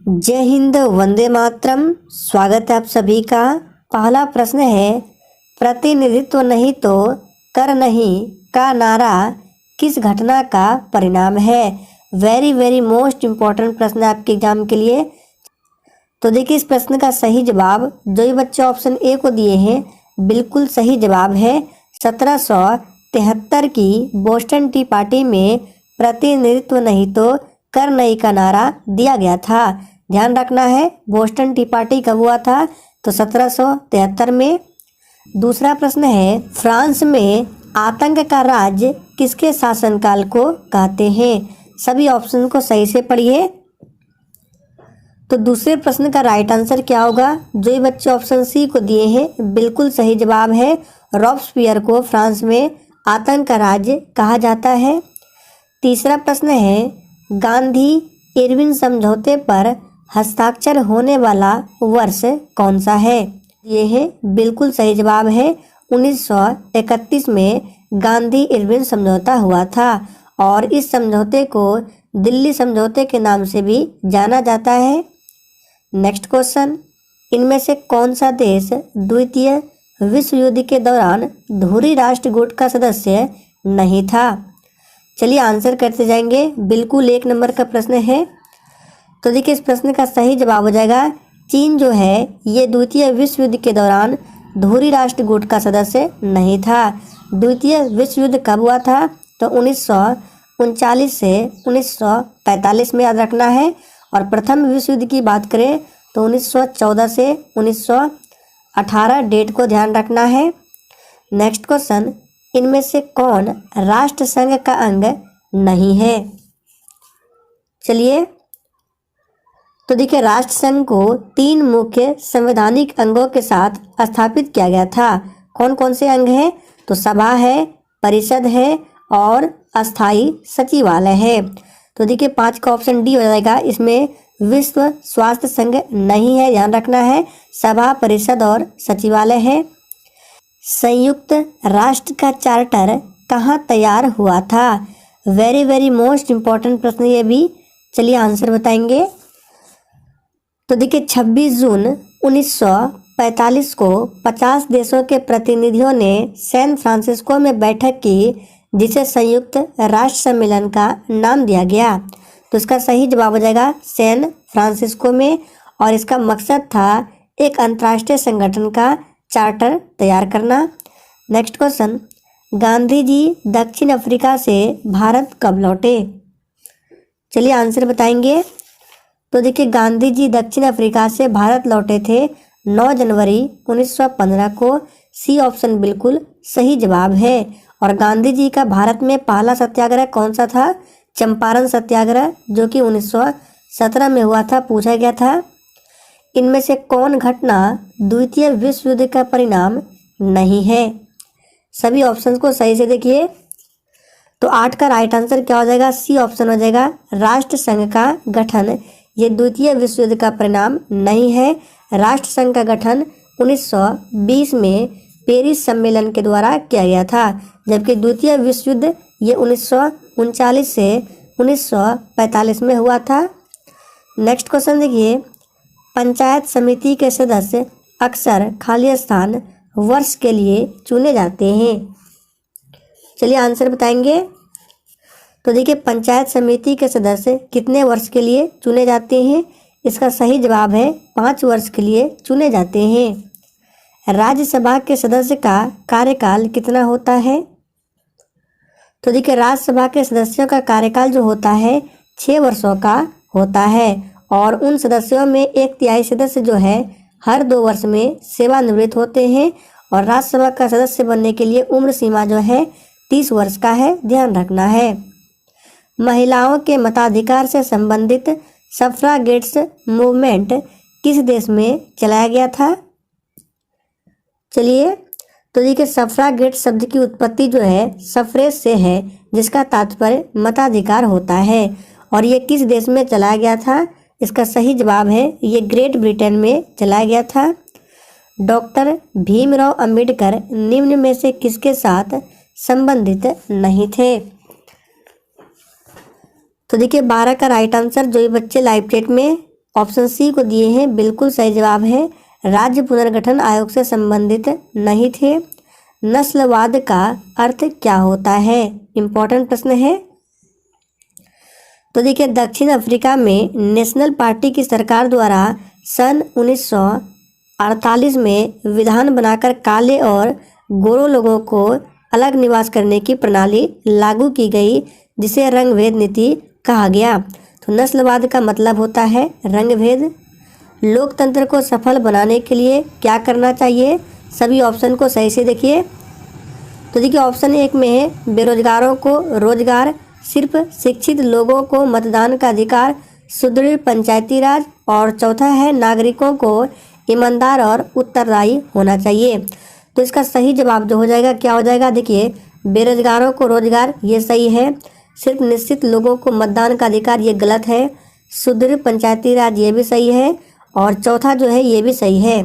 जय हिंद, वंदे मातरम। स्वागत है आप सभी का। पहला प्रश्न है, प्रतिनिधित्व नहीं तो कर नहीं का नारा किस घटना का परिणाम है। वेरी वेरी मोस्ट इम्पोर्टेंट प्रश्न है आपके एग्जाम के लिए। तो देखिए, इस प्रश्न का सही जवाब जो ये बच्चे ऑप्शन ए को दिए हैं, बिल्कुल सही जवाब है। 1773 की बोस्टन टी पार्टी में प्रतिनिधित्व नहीं तो कर नहीं का नारा दिया गया था। ध्यान रखना है, बोस्टन टी पार्टी कब हुआ था, तो 1773 में। दूसरा प्रश्न है, फ्रांस में आतंक का राज किसके शासनकाल को कहते हैं। सभी ऑप्शन को सही से पढ़िए। तो दूसरे प्रश्न का राइट आंसर क्या होगा, जो ये बच्चे ऑप्शन सी को दिए हैं, बिल्कुल सही जवाब है। रॉबस्पियर को फ्रांस में आतंक का राज्य कहा जाता है। तीसरा प्रश्न है, गांधी इरविन समझौते पर हस्ताक्षर होने वाला वर्ष कौन सा है। ये है बिल्कुल सही जवाब है। 1931 में गांधी इरविन समझौता हुआ था और इस समझौते को दिल्ली समझौते के नाम से भी जाना जाता है। नेक्स्ट क्वेश्चन, इनमें से कौन सा देश द्वितीय विश्व युद्ध के दौरान धुरी राष्ट्र गुट का सदस्य नहीं था। चलिए आंसर करते जाएंगे। बिल्कुल 1 नंबर का प्रश्न है। तो देखिए, इस प्रश्न का सही जवाब हो जाएगा चीन जो है ये द्वितीय विश्व युद्ध के दौरान धुरी राष्ट्र गुट का सदस्य नहीं था। द्वितीय विश्व युद्ध कब हुआ था, तो 1939 से 1945 में याद रखना है। और प्रथम विश्व युद्ध की बात करें तो 1914 से 1918 डेट को ध्यान रखना है। नेक्स्ट क्वेश्चन, इनमें से कौन राष्ट्र संघ का अंग नहीं है। चलिए, तो देखिए, राष्ट्र संघ को 3 मुख्य संवैधानिक अंगों के साथ स्थापित किया गया था। कौन कौन से अंग हैं, तो सभा है, परिषद है और अस्थाई सचिवालय है। तो देखिए, 5 का ऑप्शन डी हो जाएगा। इसमें विश्व स्वास्थ्य संघ नहीं है, ध्यान रखना है। सभा, परिषद और सचिवालय है। संयुक्त राष्ट्र का चार्टर कहाँ तैयार हुआ था। वेरी वेरी मोस्ट इम्पोर्टेंट प्रश्न ये भी। चलिए आंसर बताएंगे। तो देखिए, 26 जून 1945 को 50 देशों के प्रतिनिधियों ने सैन फ्रांसिस्को में बैठक की, जिसे संयुक्त राष्ट्र सम्मेलन का नाम दिया गया। तो इसका सही जवाब हो जाएगा सैन फ्रांसिस्को में। और इसका मकसद था एक अंतर्राष्ट्रीय संगठन का चार्टर तैयार करना। नेक्स्ट क्वेश्चन, गांधी जी दक्षिण अफ्रीका से भारत कब लौटे। चलिए आंसर बताएंगे। तो देखिए, गांधी जी दक्षिण अफ्रीका से भारत लौटे थे 9 जनवरी 1915 को। सी ऑप्शन बिल्कुल सही जवाब है। और गांधी जी का भारत में पहला सत्याग्रह कौन सा था, चंपारण सत्याग्रह, जो कि 1917 में हुआ था, पूछा गया था। इनमें से कौन घटना द्वितीय विश्व युद्ध का परिणाम नहीं है। सभी ऑप्शंस को सही से देखिए। तो 8 का राइट आंसर क्या हो जाएगा, सी ऑप्शन हो जाएगा। राष्ट्र संघ का गठन ये द्वितीय विश्व युद्ध का परिणाम नहीं है। राष्ट्र संघ का गठन 1920 में पेरिस सम्मेलन के द्वारा किया गया था, जबकि द्वितीय विश्व युद्ध ये 1939 से 1945 में हुआ था। नेक्स्ट क्वेश्चन देखिए, पंचायत समिति के सदस्य अक्सर खाली स्थान वर्ष के लिए चुने जाते हैं। चलिए आंसर बताएंगे। तो देखिए, पंचायत समिति के सदस्य कितने वर्ष के लिए चुने जाते हैं। इसका सही जवाब है 5 वर्ष के लिए चुने जाते हैं। राज्यसभा के सदस्य का कार्यकाल कितना होता है। तो देखिए, राज्यसभा के सदस्यों का कार्यकाल जो होता है 6 वर्षों का होता है। और उन सदस्यों में 1/3 सदस्य जो है हर 2 वर्ष में सेवानिवृत्त होते हैं। और राज्यसभा का सदस्य बनने के लिए उम्र सीमा जो है 30 वर्ष का है, ध्यान रखना है। महिलाओं के मताधिकार से संबंधित सफ्रागेट्स मूवमेंट किस देश में चलाया गया था। चलिए, तो देखिए, सफ्रागेट शब्द की उत्पत्ति जो है सफ्रेज से है, जिसका तात्पर्य मताधिकार होता है। और ये किस देश में चलाया गया था, इसका सही जवाब है ये ग्रेट ब्रिटेन में चलाया गया था। डॉक्टर भीमराव अंबेडकर निम्न में से किसके साथ संबंधित नहीं थे। तो देखिए 12 का राइट आंसर जो ये बच्चे लाइव टेट में ऑप्शन सी को दिए हैं, बिल्कुल सही जवाब है। राज्य पुनर्गठन आयोग से संबंधित नहीं थे। नस्लवाद का अर्थ क्या होता है? इंपॉर्टेंट प्रश्न है। तो देखिए, दक्षिण अफ्रीका में नेशनल पार्टी की सरकार द्वारा सन 1948 में विधान बनाकर काले और गोरों लोगों को अलग निवास करने की प्रणाली लागू की गई, जिसे रंगभेद नीति कहा गया। तो नस्लवाद का मतलब होता है रंगभेद। लोकतंत्र को सफल बनाने के लिए क्या करना चाहिए? सभी ऑप्शन को सही से देखिए। तो देखिए, ऑप्शन 1 में है बेरोजगारों को रोजगार, सिर्फ शिक्षित लोगों को मतदान का अधिकार, सुदृढ़ पंचायती राज, और चौथा है नागरिकों को ईमानदार और उत्तरदायी होना चाहिए। तो इसका सही जवाब जो हो जाएगा क्या हो जाएगा? देखिए, बेरोजगारों को रोजगार ये सही है, सिर्फ निश्चित लोगों को मतदान का अधिकार ये गलत है, सुदृढ़ पंचायती राज ये भी सही है, और चौथा जो है ये भी सही है।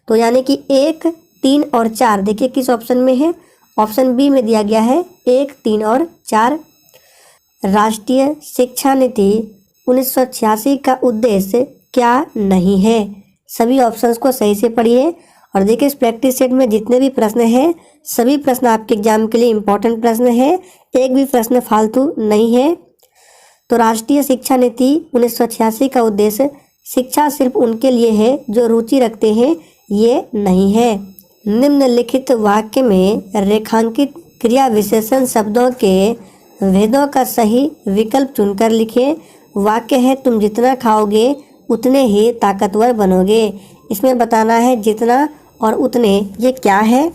तो यानी कि 1, 3 और 4 देखिए किस ऑप्शन में है? ऑप्शन बी में दिया गया है 1, 3 और 4। राष्ट्रीय शिक्षा नीति 1986 का उद्देश्य क्या नहीं है? सभी ऑप्शंस को सही से पढ़िए और देखिए इस प्रैक्टिस सेट में जितने भी प्रश्न हैं सभी प्रश्न आपके एग्जाम के लिए इम्पोर्टेंट प्रश्न है, एक भी प्रश्न फालतू नहीं है। तो राष्ट्रीय शिक्षा नीति 1986 का उद्देश्य शिक्षा सिर्फ उनके लिए है जो रुचि रखते हैं, ये नहीं है। निम्नलिखित वाक्य में रेखांकित क्रिया विशेषण शब्दों के भेदों का सही विकल्प चुनकर लिखें। वाक्य है तुम जितना खाओगे उतने ही ताकतवर बनोगे। इसमें बताना है जितना और उतने ये क्या है।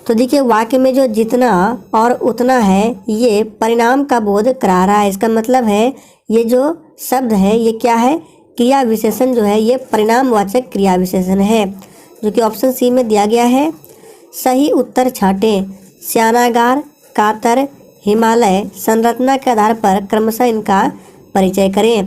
तो देखिए वाक्य में जो जितना और उतना है ये परिणाम का बोध करा रहा है। इसका मतलब है ये जो शब्द है ये क्या है? क्रिया विशेषण जो है ये परिणामवाचक क्रिया विशेषण है, जो कि ऑप्शन सी में दिया गया है। सही उत्तर छांटें। स्यानागार, कातर, हिमालय संरचना के आधार पर क्रमशः इनका परिचय करें।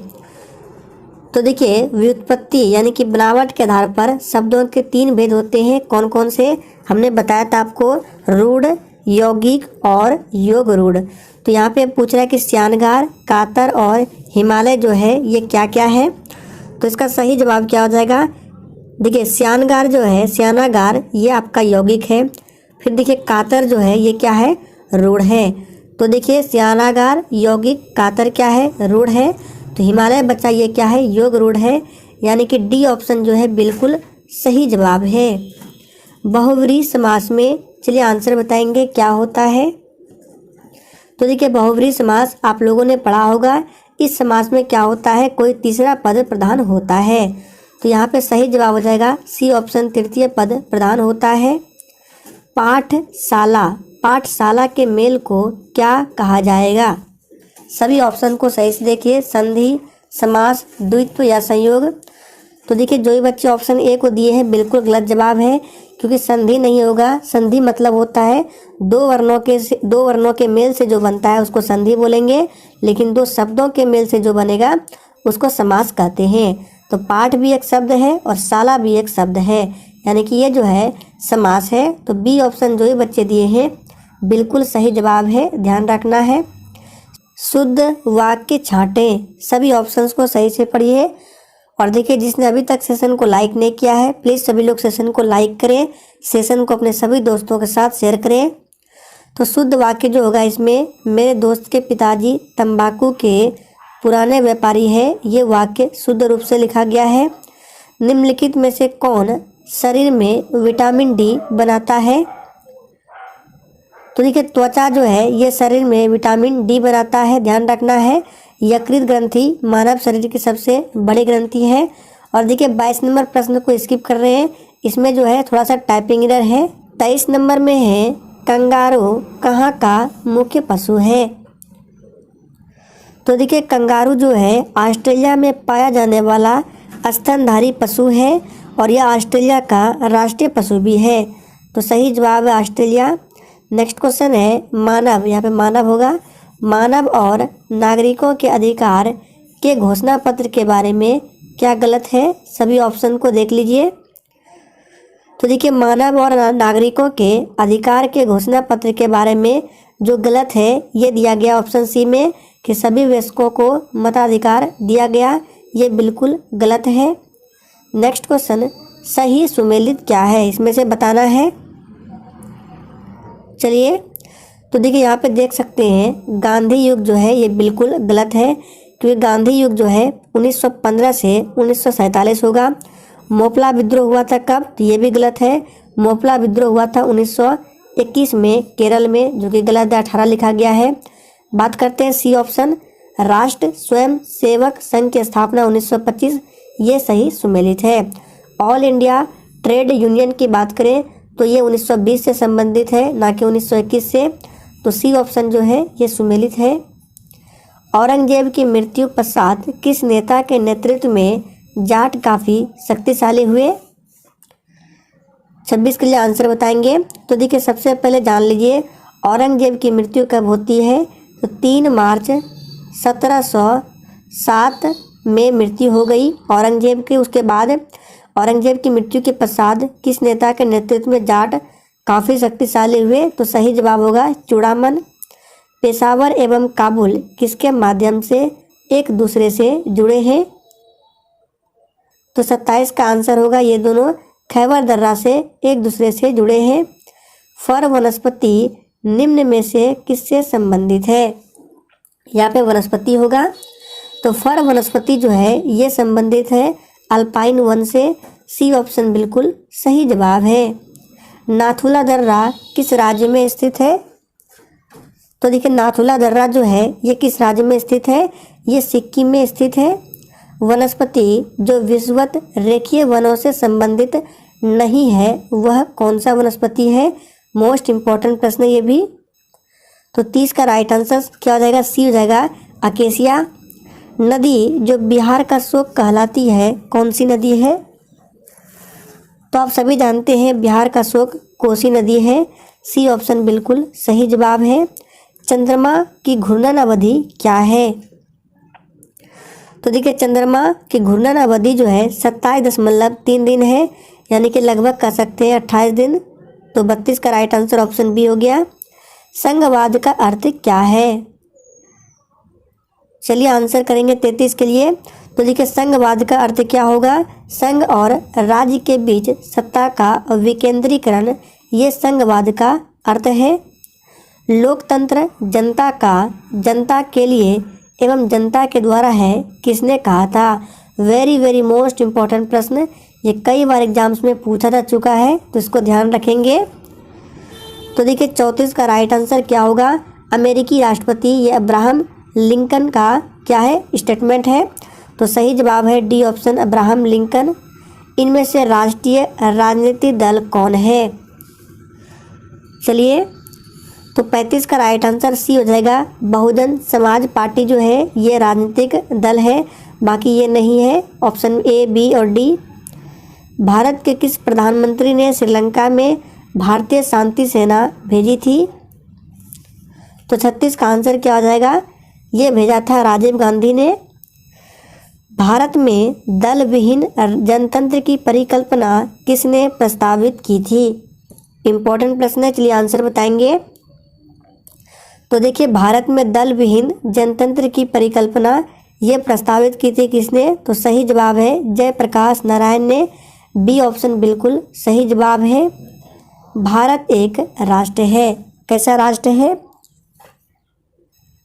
तो देखिए व्युत्पत्ति यानी कि बनावट के आधार पर शब्दों के 3 भेद होते हैं। कौन कौन से? हमने बताया था आपको, रूढ़, यौगिक और योग रूढ़। तो यहाँ पे पूछ रहा है कि स्यानगार, कातर और हिमालय जो है ये क्या क्या है? तो इसका सही जवाब क्या हो जाएगा? देखिए स्यानगार जो है, स्यानागार ये आपका यौगिक है। फिर देखिए कातर जो है ये क्या है? रूढ़ है। तो देखिए स्यानागार, यौगिक, कातर क्या है? रूढ़ है। तो हिमालय बच्चा ये क्या है? योग रूढ़ है। यानी कि डी ऑप्शन जो है बिल्कुल सही जवाब है। बहुव्रीहि समास में चलिए आंसर बताएंगे क्या होता है। तो देखिए बहुव्रीहि समास आप लोगों ने पढ़ा होगा। इस समास में क्या होता है? कोई तीसरा पद प्रधान होता है। तो यहाँ पे सही जवाब हो जाएगा सी ऑप्शन, तृतीय पद प्रधान होता है। पाठशाला, पाठशाला के मेल को क्या कहा जाएगा? सभी ऑप्शन को सही से देखिए। संधि, समास, द्वित्व या संयोग। तो देखिए जो भी बच्चे ऑप्शन ए को दिए हैं बिल्कुल गलत जवाब है, क्योंकि संधि नहीं होगा। संधि मतलब होता है दो वर्णों के मेल से जो बनता है उसको संधि बोलेंगे, लेकिन 2 शब्दों के मेल से जो बनेगा उसको समास कहते हैं। तो पाठ भी एक शब्द है और शाला भी एक शब्द है, यानी कि ये जो है समास है। तो बी ऑप्शन जो भी बच्चे दिए हैं बिल्कुल सही जवाब है, ध्यान रखना है। शुद्ध वाक्य छांटें। सभी ऑप्शंस को सही से पढ़िए और देखिए जिसने अभी तक सेशन को लाइक नहीं किया है प्लीज़ सभी लोग सेशन को लाइक करें, सेशन को अपने सभी दोस्तों के साथ शेयर करें। तो शुद्ध वाक्य जो होगा इसमें, मेरे दोस्त के पिताजी तंबाकू के पुराने व्यापारी है, ये वाक्य शुद्ध रूप से लिखा गया है। निम्नलिखित में से कौन शरीर में विटामिन डी बनाता है? तो देखिए त्वचा जो है ये शरीर में विटामिन डी बनाता है, ध्यान रखना है। यकृत ग्रंथि मानव शरीर की सबसे बड़ी ग्रंथि है। और देखिए 22 नंबर प्रश्न को स्किप कर रहे हैं, इसमें जो है थोड़ा सा टाइपिंग एरर है। 23 नंबर में है कंगारू कहाँ का मुख्य पशु है? तो देखिए कंगारू जो है ऑस्ट्रेलिया में पाया जाने वाला स्तनधारी पशु है और यह ऑस्ट्रेलिया का राष्ट्रीय पशु भी है। तो सही जवाब है ऑस्ट्रेलिया। नेक्स्ट क्वेश्चन है मानव, यहाँ पे मानव होगा। मानव और नागरिकों के अधिकार के घोषणा पत्र के बारे में क्या गलत है? सभी ऑप्शन को देख लीजिए। तो देखिए मानव और नागरिकों के अधिकार के घोषणा पत्र के बारे में जो गलत है ये दिया गया ऑप्शन सी में कि सभी वयस्कों को मताधिकार दिया गया, ये बिल्कुल गलत है। नेक्स्ट क्वेश्चन, सही सुमेलित क्या है, इसमें से बताना है। चलिए, तो देखिए यहाँ पे देख सकते हैं गांधी युग जो है ये बिल्कुल गलत है, क्योंकि गांधी युग जो है 1915 से 1947 होगा। मोपला विद्रोह हुआ था कब, तो ये भी गलत है। मोपला विद्रोह हुआ था 1921 में केरल में, जो कि गलत है, 18 लिखा गया है। बात करते हैं सी ऑप्शन, राष्ट्र स्वयं सेवक संघ की स्थापना 1925, ये सही सुमेलित है। ऑल इंडिया ट्रेड यूनियन की बात करें तो ये 1920 से संबंधित है, ना कि 1921 से, तो सी ऑप्शन जो है ये सुमेलित है। औरंगजेब की मृत्यु पश्चात किस नेता के नेतृत्व में जाट काफ़ी शक्तिशाली हुए। 26 के लिए आंसर बताएंगे। तो देखिए सबसे पहले जान लीजिए औरंगजेब की मृत्यु कब होती है, तो 3 मार्च 1707 में मृत्यु हो गई औरंगजेब की। उसके बाद औरंगजेब की मृत्यु के पश्चात किस नेता के नेतृत्व में जाट काफ़ी शक्तिशाली हुए, तो सही जवाब होगा चूड़ामन। पेशावर एवं काबुल किसके माध्यम से एक दूसरे से जुड़े हैं, तो 27 का आंसर होगा ये दोनों खैबर दर्रा से एक दूसरे से जुड़े हैं। फर वनस्पति निम्न में से किससे संबंधित है, यहाँ पे वनस्पति होगा, तो फर वनस्पति जो है ये संबंधित है अल्पाइन वन से, सी ऑप्शन बिल्कुल सही जवाब है। नाथुला दर्रा किस राज्य में स्थित है, तो देखिए नाथुला दर्रा जो है ये किस राज्य में स्थित है, ये सिक्किम में स्थित है। वनस्पति जो विषुवत रेखीय वनों से संबंधित नहीं है वह कौन सा वनस्पति है, मोस्ट इम्पॉर्टेंट प्रश्न ये भी। तो 30 का राइट आंसर क्या हो जाएगा, सी हो जाएगा अकेसिया। नदी जो बिहार का शोक कहलाती है कौन सी नदी है, तो आप सभी जानते हैं बिहार का शोक कोसी नदी है, सी ऑप्शन बिल्कुल सही जवाब है। चंद्रमा की घूर्णन अवधि क्या है, तो देखिए चंद्रमा की घूर्णन अवधि जो है 27.3 दिन है, यानी कि लगभग कह सकते हैं 28 दिन। तो 32 का राइट आंसर ऑप्शन बी हो गया। संघवाद का अर्थ क्या है, चलिए आंसर करेंगे 33 के लिए। तो देखिए संघवाद का अर्थ क्या होगा, संघ और राज्य के बीच सत्ता का विकेंद्रीकरण, ये संघवाद का अर्थ है। लोकतंत्र जनता का जनता के लिए एवं जनता के द्वारा है, किसने कहा था, वेरी वेरी मोस्ट इम्पॉर्टेंट प्रश्न, ये कई बार एग्जाम्स में पूछा जा चुका है, तो इसको ध्यान रखेंगे। तो देखिए 34 का राइट आंसर क्या होगा, अमेरिकी राष्ट्रपति ये अब्राहम लिंकन का क्या है स्टेटमेंट है, तो सही जवाब है डी ऑप्शन अब्राहम लिंकन। इनमें से राष्ट्रीय राजनीतिक दल कौन है, चलिए तो 35 का राइट आंसर सी हो जाएगा, बहुजन समाज पार्टी जो है ये राजनीतिक दल है, बाकी ये नहीं है, ऑप्शन ए बी और डी। भारत के किस प्रधानमंत्री ने श्रीलंका में भारतीय शांति सेना भेजी थी, तो 36 का आंसर क्या हो जाएगा, ये भेजा था राजीव गांधी ने। भारत में दल विहीन जनतंत्र की परिकल्पना किसने प्रस्तावित की थी, इम्पोर्टेंट प्रश्न है, चलिए आंसर बताएंगे। तो देखिए भारत में दल विहीन जनतंत्र की परिकल्पना ये प्रस्तावित की थी किसने, तो सही जवाब है जयप्रकाश नारायण ने, बी ऑप्शन बिल्कुल सही जवाब है। भारत एक राष्ट्र है, कैसा राष्ट्र है,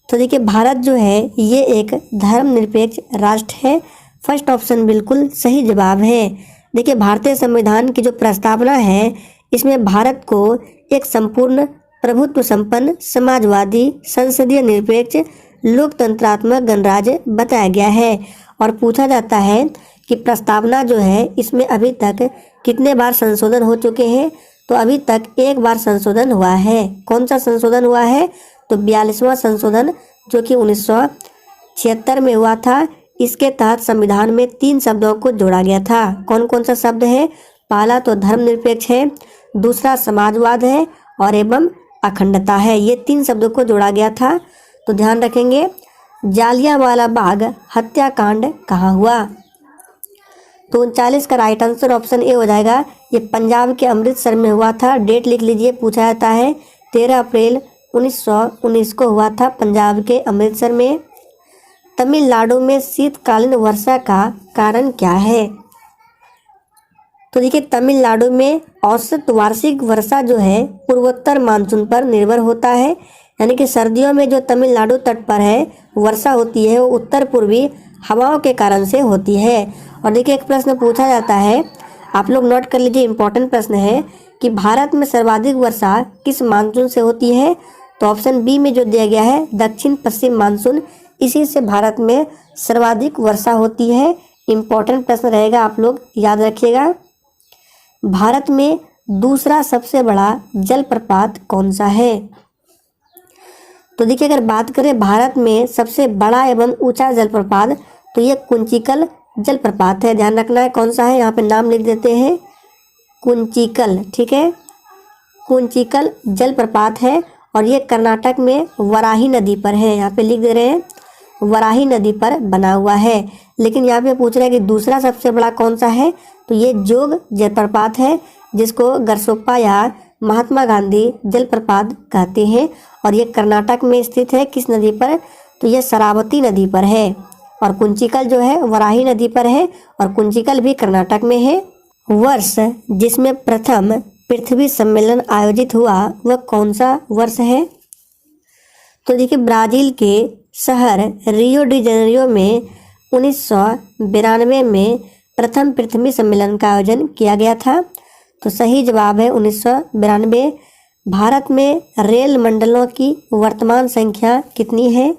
तो देखिए भारत जो है ये एक धर्मनिरपेक्ष राष्ट्र है, फर्स्ट ऑप्शन बिल्कुल सही जवाब है। देखिए भारतीय संविधान की जो प्रस्तावना है इसमें भारत को एक संपूर्ण प्रभुत्व संपन्न समाजवादी संसदीय निरपेक्ष लोकतंत्रात्मक गणराज्य बताया गया है। और पूछा जाता है कि प्रस्तावना जो है इसमें अभी तक कितने बार संशोधन हो चुके हैं, तो अभी तक एक बार संशोधन हुआ है। कौन सा संशोधन हुआ है, तो 42वां संशोधन जो कि 1976 में हुआ था। इसके तहत संविधान में 3 शब्दों को जोड़ा गया था। कौन कौन सा शब्द है, पहला तो धर्मनिरपेक्ष है, दूसरा समाजवाद है और एवं अखंडता है, ये 3 शब्दों को जोड़ा गया था, तो ध्यान रखेंगे। जालियांवाला बाग हत्याकांड कहाँ हुआ, तो 39 का राइट आंसर ऑप्शन ए हो जाएगा, ये पंजाब के अमृतसर में हुआ था। डेट लिख लीजिए, पूछा जाता है 13 अप्रैल 1919 को हुआ था पंजाब के अमृतसर में। तमिलनाडु में शीतकालीन वर्षा का कारण क्या है? तो देखिए तमिलनाडु में औसत वार्षिक वर्षा जो है पूर्वोत्तर मानसून पर निर्भर होता है, यानी कि सर्दियों में जो तमिलनाडु तट पर है वर्षा होती है वो उत्तर पूर्वी हवाओं के कारण से होती है। और देखिए एक प्रश्न पूछा जाता है, आप लोग नोट कर लीजिए, इंपॉर्टेंट प्रश्न है कि भारत में सर्वाधिक वर्षा किस मानसून से होती है? तो ऑप्शन बी में जो दिया गया है दक्षिण पश्चिम मानसून, इसी से भारत में सर्वाधिक वर्षा होती है। इंपॉर्टेंट प्रश्न रहेगा, आप लोग याद रखिएगा। भारत में दूसरा सबसे बड़ा जलप्रपात कौन सा है? तो देखिए अगर बात करें भारत में सबसे बड़ा एवं ऊंचा जलप्रपात तो ये कुंचिकल जलप्रपात है। ध्यान रखना है कौन सा है, यहाँ पे नाम लिख देते हैं, कुंचिकल। ठीक है, कुंचिकल जलप्रपात है और ये कर्नाटक में वराही नदी पर है। यहाँ पे लिख दे रहे हैं वराही नदी पर बना हुआ है। लेकिन यहाँ पे पूछ रहा है कि दूसरा सबसे बड़ा कौन सा है, तो ये जोग जलप्रपात है जिसको गरसोप्पा या महात्मा गांधी जलप्रपात कहते हैं और ये कर्नाटक में स्थित है। किस नदी पर? तो ये शरावती नदी पर है और कुंचिकल जो है वराही नदी पर है और कुंचिकल भी कर्नाटक में है। वर्ष जिसमें प्रथम पृथ्वी सम्मेलन आयोजित हुआ वह कौन सा वर्ष है? तो देखिए ब्राजील के शहर रियो डी जेनेरियो में 1992 में प्रथम पृथ्वी सम्मेलन का आयोजन किया गया था। तो सही जवाब है 1992। भारत में रेल मंडलों की वर्तमान संख्या कितनी है?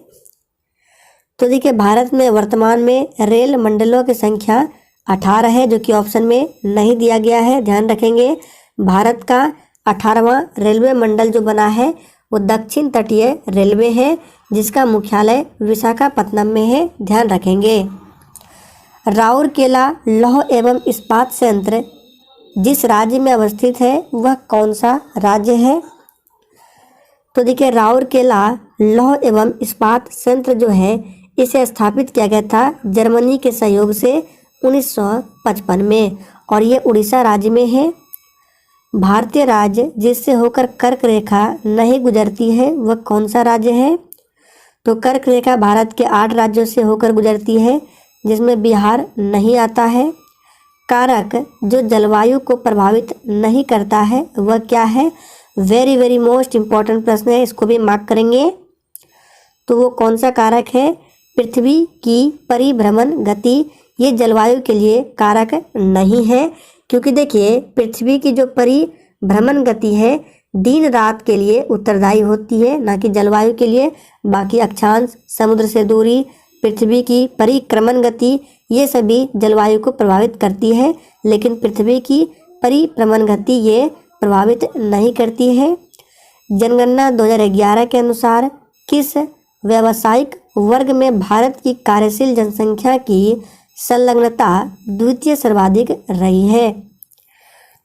तो देखिए भारत में वर्तमान में रेल मंडलों की संख्या 18 है, जो कि ऑप्शन में नहीं दिया गया है। ध्यान रखेंगे भारत का 18वां रेलवे मंडल जो बना है वो दक्षिण तटीय रेलवे है जिसका मुख्यालय विशाखापत्तनम में है। ध्यान रखेंगे। राउरकेला लौह एवं इस्पात संयंत्र जिस राज्य में अवस्थित है वह कौन सा राज्य है? तो देखिए राउरकेला लौह एवं इस्पात संयंत्र जो है इसे स्थापित किया गया था जर्मनी के सहयोग से 1955 में और ये उड़ीसा राज्य में है। भारतीय राज्य जिससे होकर कर्क रेखा नहीं गुजरती है वह कौन सा राज्य है? तो कर्क रेखा भारत के 8 राज्यों से होकर गुजरती है जिसमें बिहार नहीं आता है। कारक जो जलवायु को प्रभावित नहीं करता है वह क्या है? वेरी वेरी मोस्ट इम्पॉर्टेंट प्रश्न है, इसको भी मार्क करेंगे। तो वो कौन सा कारक है? पृथ्वी की परिभ्रमण गति ये जलवायु के लिए कारक नहीं है, क्योंकि देखिए पृथ्वी की जो परिभ्रमण गति है दिन रात के लिए उत्तरदायी होती है, ना कि जलवायु के लिए। बाकी अक्षांश, समुद्र से दूरी, पृथ्वी की परिक्रमण गति ये सभी जलवायु को प्रभावित करती है, लेकिन पृथ्वी की परिभ्रमण गति ये प्रभावित नहीं करती है। जनगणना 2011 के अनुसार किस व्यावसायिक वर्ग में भारत की कार्यशील जनसंख्या की संलग्नता द्वितीय सर्वाधिक रही है?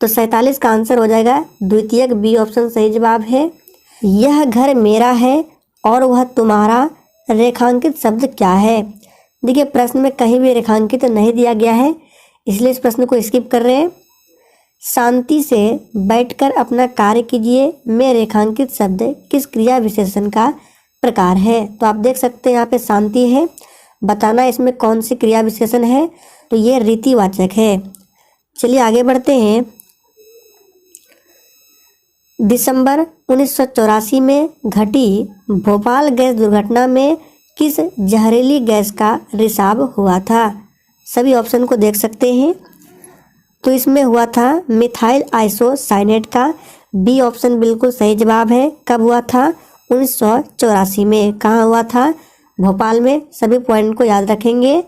तो 47 का आंसर हो जाएगा द्वितीय, बी ऑप्शन सही जवाब है। यह घर मेरा है और वह तुम्हारा रेखांकित शब्द क्या है? देखिए प्रश्न में कहीं भी रेखांकित नहीं दिया गया है, इसलिए इस प्रश्न को स्किप कर रहे हैं। शांति से बैठकर अपना कार्य कीजिए में रेखांकित शब्द किस क्रिया विशेषण का प्रकार है? तो आप देख सकते हैं यहाँ पे शांति है, बताना इसमें कौन सी क्रिया विशेषण है, तो ये रीतिवाचक है। चलिए आगे बढ़ते हैं। दिसंबर 1984 में घटी भोपाल गैस दुर्घटना में किस जहरीली गैस का रिसाव हुआ था? सभी ऑप्शन को देख सकते हैं। तो इसमें हुआ था मिथाइल आइसोसाइनेट का, बी ऑप्शन बिल्कुल सही जवाब है। कब हुआ था? 1984 में। कहाँ हुआ था? भोपाल में। सभी पॉइंट को याद रखेंगे।